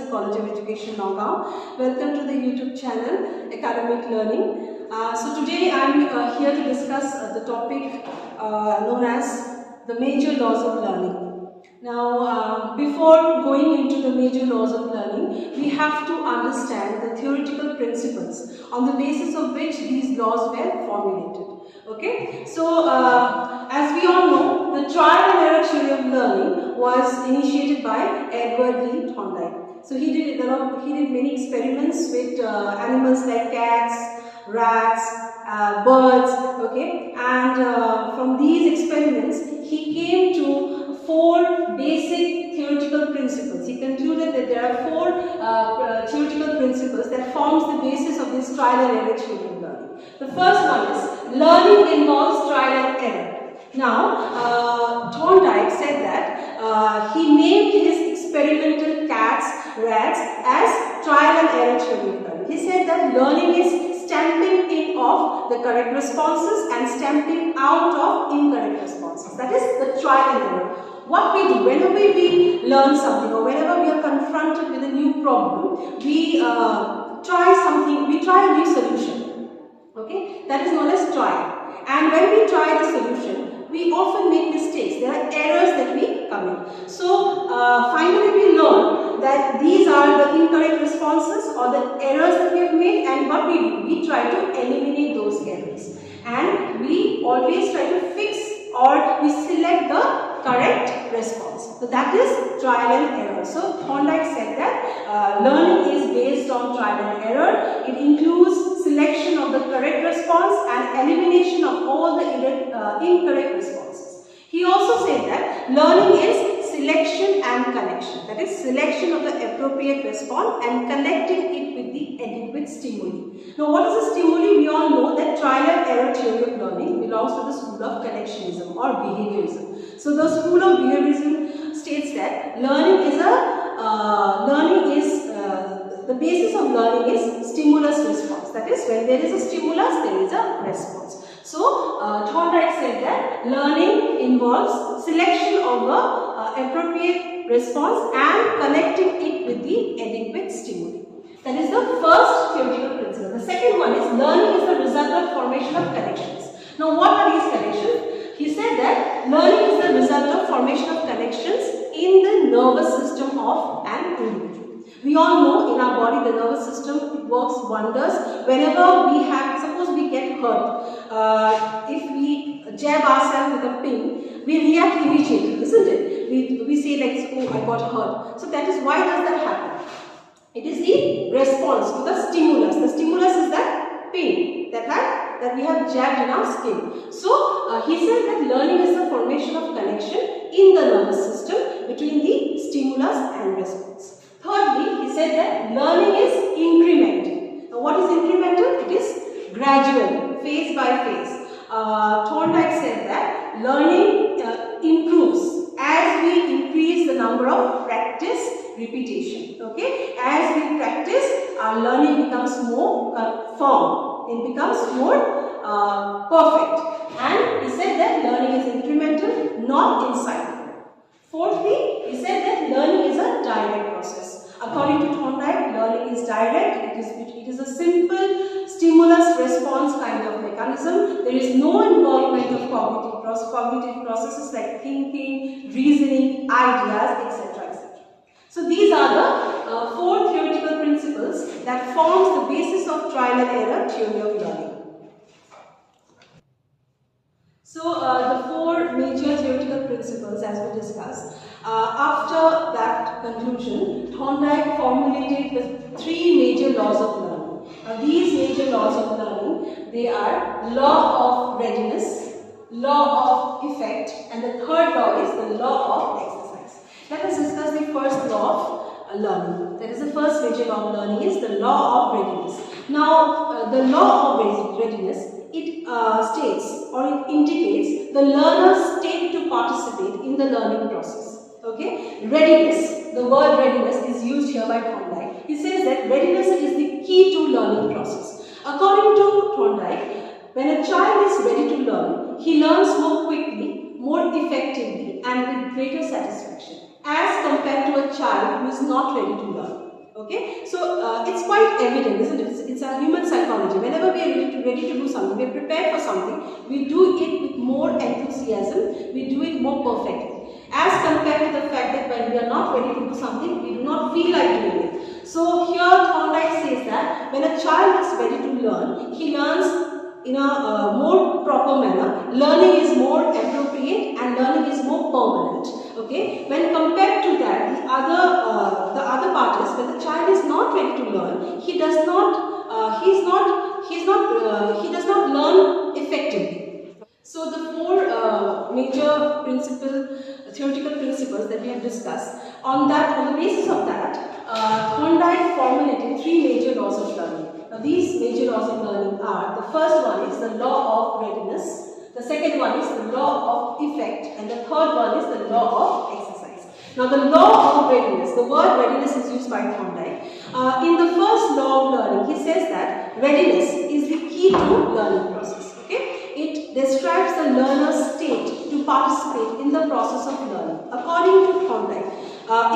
the College of Education, Nagaon. Welcome to the YouTube channel, Academic Learning. So today I am here to discuss the topic known as the major laws of learning. Now, before going into the major laws of learning, we have to understand the theoretical principles on the basis of which these laws were formulated. Okay, so as we all know, the trial and error theory of learning was initiated by Edward Lee Thorndike. So he did many experiments with animals like cats, rats, birds. Okay, and from these experiments, he came to 4 basic theoretical principles. He concluded that there are 4 theoretical principles that forms the basis of this trial and error theory of learning. The first one is learning involves trial and error. Now, Thorndike said that he named his experimental cats, rats as trial and error theory of learning. He said that learning is stamping in of the correct responses and stamping out of incorrect responses. That is the trial and error. What we do whenever we learn something or whenever we are confronted with a new problem, we try a new solution. Okay, that is known as trial. And when we try the solution, we often make mistakes. There are errors that we commit. So finally we learn that these are the incorrect responses or the errors that we have made, and what we do, we try to eliminate those errors. And we always try to fix or we select the correct response. So that is trial and error. So Thorndike said that learning is based on trial and error. It includes selection of the correct response and elimination of all the incorrect responses. He also said that learning is selection and connection. That is selection of the appropriate response and connecting it with the adequate stimuli. Now, what is a stimuli? We all know that trial and error theory of learning belongs to the school of connectionism or behaviorism. So, the school of behaviorism states that the basis of learning is stimulus response. That is, when there is a stimulus, there is a response. So, Thorndike said that learning involves selection of the appropriate response and connecting it with the adequate stimuli. That is the first theoretical principle. The second one is learning is the result of formation of connections. Now, what are these connections? He said that learning is the result of formation of connections in the nervous system of an individual. We all know in our body the nervous system, it works wonders. Whenever we have, suppose we get hurt, if we jab ourselves with a pin, we react immediately, isn't it? We say like, oh, I got hurt. So that is why does that happen? It is the response to the stimulus. The stimulus is that pin that we have jabbed in our skin. So he said that learning is the formation of connection in the nervous system between the stimulus and response. Thirdly, he said that learning is incremental. Now, what is incremental? It is gradual, phase by phase. Thorndike said that learning improves as we increase the number of practice, repetition. Okay, as we practice, our learning becomes more firm. It becomes more perfect. And he said that learning is incremental, not insightful. Fourthly, he said that learning is a direct process. According to Thorndike, learning is direct. It is a simple stimulus-response kind of mechanism. There is no involvement of cognitive processes like thinking, reasoning, ideas, etc. etc. So these are the 4 theoretical principles that forms the basis of trial and error theory of learning. So the 4 major theoretical principles as we discussed. After that conclusion, Thorndike formulated the 3 major laws of learning. These major laws of learning, they are law of readiness, law of effect, and the third law is the law of exercise. Let us discuss the first law of learning. That is the first major law of learning is the law of readiness. Now, the law of readiness, it states or it indicates the learner's state to participate in the learning process. Okay, readiness, the word readiness is used here by Thorndike. He says that readiness is the key to learning process. According to Thorndike, when a child is ready to learn, he learns more quickly, more effectively and with greater satisfaction as compared to a child who is not ready to learn. Okay, so it's quite evident, isn't it? It's a human psychology. Whenever we are ready to do something, we are prepared for something, we do it with more enthusiasm, we do it more perfectly. As compared to the fact that when we are not ready to do something, we do not feel like doing it. So here Thorndike says that when a child is ready to learn, he learns in a more proper manner. Learning is more appropriate and learning is more permanent. Okay, when compared to that, the other part is when the child is not ready to learn, he does not learn effectively. So the four major theoretical principles that we have discussed, on the basis of that, Thorndike formulated three major laws of learning. Now these major laws of learning are: the first one is the law of readiness, the second one is the law of effect, and the third one is the law of exercise. Now the law of readiness, the word readiness is used by Thorndike. In the first law of learning, he says that readiness is the key to learning process. Okay? It describes the learner's state to participate in the process of learning. According to Thorndike,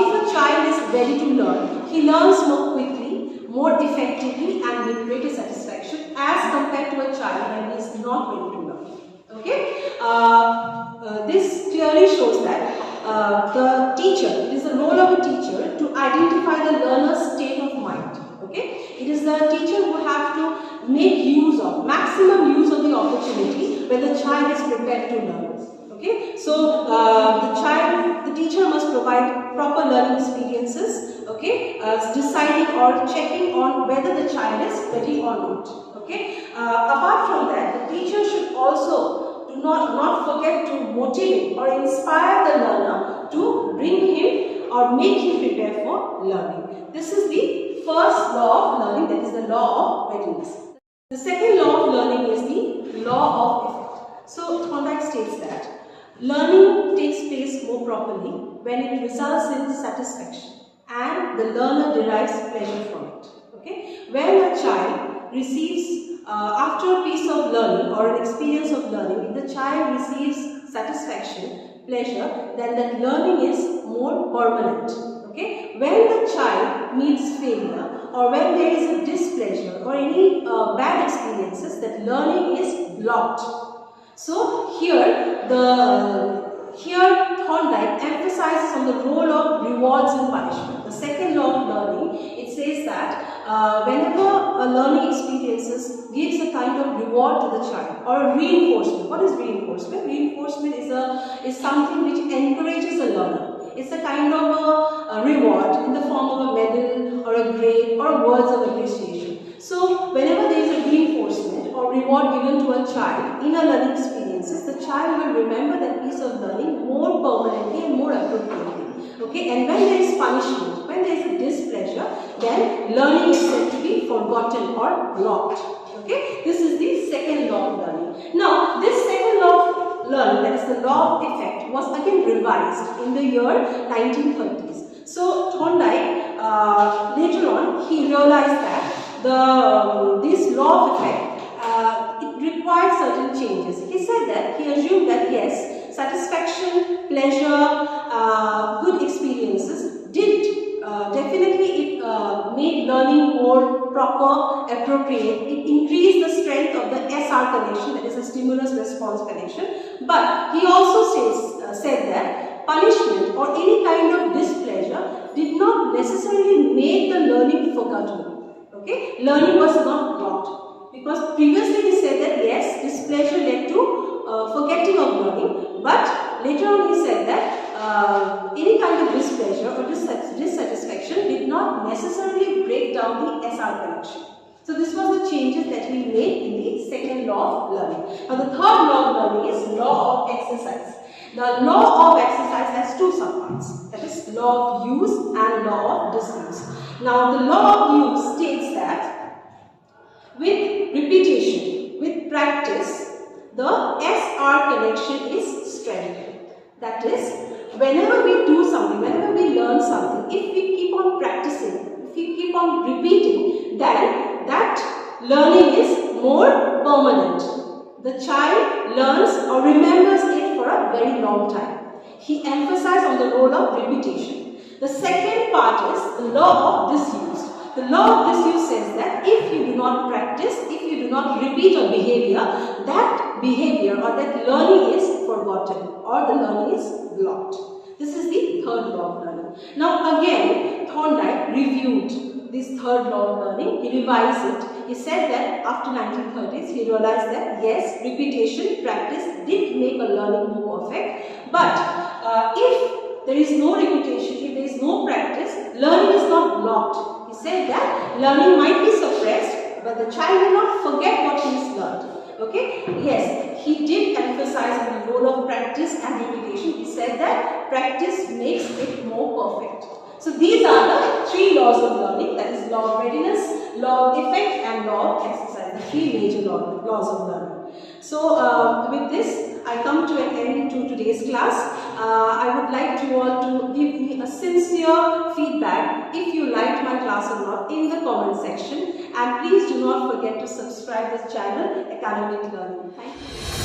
if a child is ready to learn, he learns more quickly, more effectively, and with greater satisfaction as compared to a child when he is not ready to learn. Okay, this clearly shows that the teacher, it is the role of a teacher to identify the learner's state of mind. Okay, it is the teacher who have to make maximum use of the opportunity when the child is prepared to learn. Okay, so the teacher must provide proper learning experiences. Okay, deciding or checking on whether the child is ready or not. Okay, apart from that, the teacher should also do not forget to motivate or inspire the learner to bring him or make him prepare for learning. This is the first law of learning, that is the law of readiness. The second law of learning is the law of effect. So Thorndike states that learning takes place more properly when it results in satisfaction and the learner derives pleasure from it. Okay? When a child receives, after a piece of learning or an experience of learning, if the child receives satisfaction, pleasure, then that learning is more permanent. Okay? When the child meets failure or when there is a displeasure or any bad experiences, that learning is blocked. So here Thorndike emphasizes on the role of rewards and punishment. The second law of learning, it says that whenever a learning experiences gives a kind of reward to the child or a reinforcement. What is reinforcement? Reinforcement is something which encourages the learner. It's a kind of a reward in the form of a medal or a grade or words of appreciation. So whenever there is a reinforcement or reward given to a child in a learning experiences, the child will remember that piece of learning more permanently and more appropriately. Okay, and when there is punishment, when there is a displeasure, then learning is said to be forgotten or blocked. Okay, this is the second law of learning. Now, this second law of learning, that is the law of effect, was again revised in the year 1930s. So Thorndike, later on, he realized that this law of effect, it required certain changes. He said that, he assumed that yes, satisfaction, pleasure, good experiences did definitely it made learning more proper, appropriate. It increased the strength of the SR connection, that is a stimulus response connection. But he also said that punishment or any kind of displeasure did not necessarily make the learning forgotten. Okay, learning was not blocked, because previously he said that yes, displeasure led to forgetting of learning, but later on he said that any kind of displeasure or dissatisfaction did not necessarily break down the SR connection. So this was the changes that he made in the second law of learning. Now the third law of learning is law of exercise. The law of exercise has two subparts, that is law of use and law of disuse. Now the law of use states that with repetition, with practice, the SR connection is strengthened. That is, whenever we do something, whenever we learn something, if we keep on practicing, if we keep on repeating, then that learning is more permanent. The child learns or remembers it for a very long time. He emphasized on the role of repetition. The second part is the law of disuse. The law of disuse says that if you do not practice, if you do not repeat a behavior, that behavior or that learning is forgotten or the learning is blocked. This is the third law of learning. Now again, Thorndike reviewed this third law of learning. He revised it. He said that after 1930s, he realized that yes, repetition, practice did make a learning more perfect. But if there is no repetition, if there is no practice, learning is not blocked. He said that learning might be suppressed, but the child will not forget what he has learned. Okay? Yes, he did emphasize on the role of practice and repetition. He said that practice makes it more perfect. So these are the three laws of learning, that is law of readiness, law of effect and law of exercise, the three major laws of learning. So with this, I come to an end to today's class. I would like you all to give me a sincere feedback if you liked my class or not in the comment section, and please do not forget to subscribe this channel, Academic Learning. Thank you.